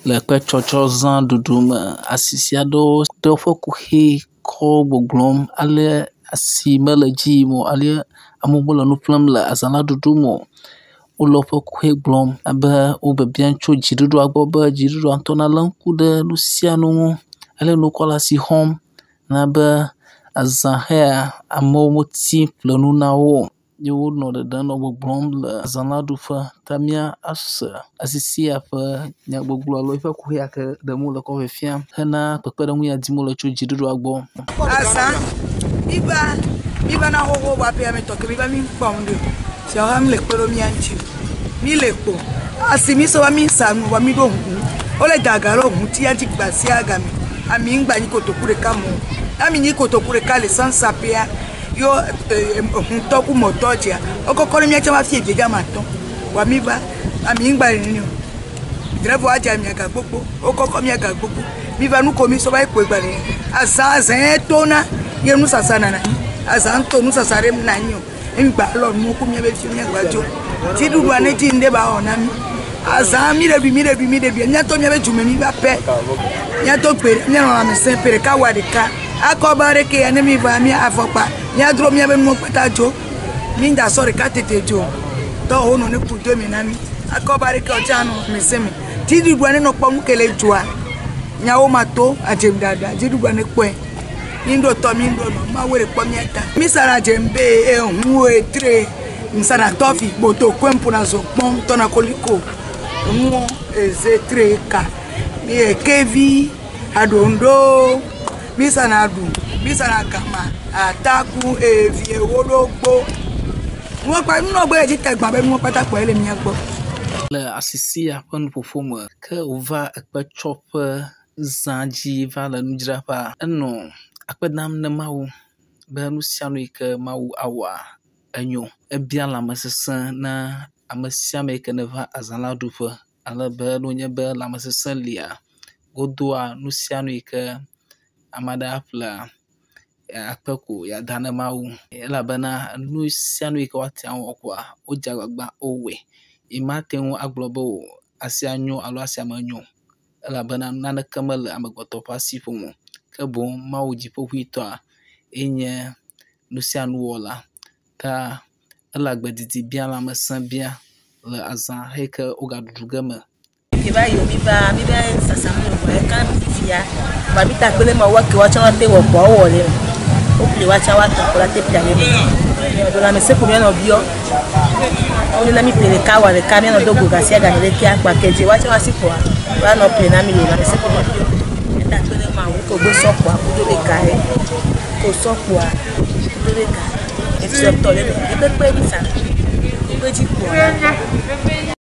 Le kpetsɔtsɔ zã ɖuɖu me, asisi aɖewo ɖe woƒe kuxi kɔ gbɔgblɔm ale asi mele edzi yim o, ale amewo mele nu ƒlem le azã la ɖuɖu me o. Wole woƒe kuxi gblɔm abe wo biabiam tso dziɖuɖua gbɔ be dziɖuɖua ŋutɔ nalé ŋku ɖe nu sia nu ŋu ale ne wokɔ le asi xɔm na be azã ya amewo meti ƒle nu na wo o ye wonɔ ɖeɖe nɔ gbɔgblɔm le azã la ɖuƒe ta míase asisi ya ƒe nyagbɔgblɔ alo eƒe kuxi ya ke ɖem wole kɔ fiafiam hena kpekpeɖeŋu ya dim wole tso dziɖuɖua gbɔ. Azã miva na xoxo wɔƒe ame tɔ ke miva mi kpɔm ɖo siawo mi le kpe ɖo mia ŋuti mi le kpo asi mi sɔ mi sa nu mi ɖo hu wole daga ɖo hu tia dzi gba sia game ami ŋgba nyi kotoku ɖeka mo ami nyi kotoku ɖeka le sansapea yo ŋutɔ ku mɔtɔ dzia wokɔkɔ ɖe miatsɛ va fie viega matɔ wa mi va ami ŋgba nini o drevɔ adza miaga gbogbo wokɔkɔ miaga gbogbo mi va nu ko mi sɔ va kpoe gba le azã ye tona ye nusasa nana azã ŋutɔ nusasa ɖe na nyi o ŋgba lɔ nu ku miabe fi miagba dzo dziɖuɖua ne dzi ŋɖe ba wɔ na mi azã mi ɖeɖui miatɔ miabe dzume mi va pɛ miatɔ gbe mianɔ lãmesẽ ƒe ɖeka wa ɖeka akɔ ba ɖeke ya ne mi va mi afɔkpa miadro miabe nuwo kpata dzo mi da sɔ ɖeka tete dzo tɔwo nɔ ne ku do mi na mi akɔ ba ɖeke ɔtsi anɔ lãmesẽ me dziɖuɖua ne nɔ kpɔ nu ke le dzoa nyawo ma to adzem dada dziɖuɖua ne kpɔe mi ɖo tɔ mi ɖo nɔ mawo ɖe kpɔ miata mi sana dzembe ehu etre nsana tɔfi boto kwempo na zo kpɔm tɔna koliko ŋuwo ezetre ka mi kevi aɖoŋɖo mi sana ɖu mi sana gama ataku evie woɖogbo nuwɔkpa nunɔgbe edzi te gbã be nuwo kpata kpɔ ele mia gbɔ. Le asisi ya ƒe nuƒoƒo me ke wova ekpetsɔƒe zã dzi va le nudzraƒea enɔ akpe dam ne Mawu be nu sia nu yi ke Mawu awɔa enyo ebia lãmesesẽ na ame sia ame yi ke neva azã la ɖuƒe alebe ne wonye be lãmesesẽ lia wodoa nu sia nu yi ke ame aɖe aƒlea akpe ko yada ne Mawu elabena nu sia nu yi ke woate ŋu awɔ koa wodze agbagba wowɔe yi mate ŋu agblɔ be asia nyo alo asia menyo elabena naneke mele amegbetɔ ƒe asi ƒome o ke boŋ Mawu dziƒoʋĩtɔa enye nu sia nu wɔla ta ele agbedidi bia lãmesẽ bia le azã yi ke wogaɖuɖu ge me. Kiba yo mi ba sasam le wo ka fia ba mi ta kele ma wa ke wa cha te wo bo wo le o pli wa cha wa ta ko la te pia le do la me se ko mi no bio o le na mi pele ka wa le ka mi no do go ga sia ga le ki apa ke je wa cha wa si ko wa no pele na mi le na me se ko mi bio e ta kele ma wo ko go so ko a ko do le ka e ko so ko a do le ka e ti o to le e pe mi sa e pe ji ko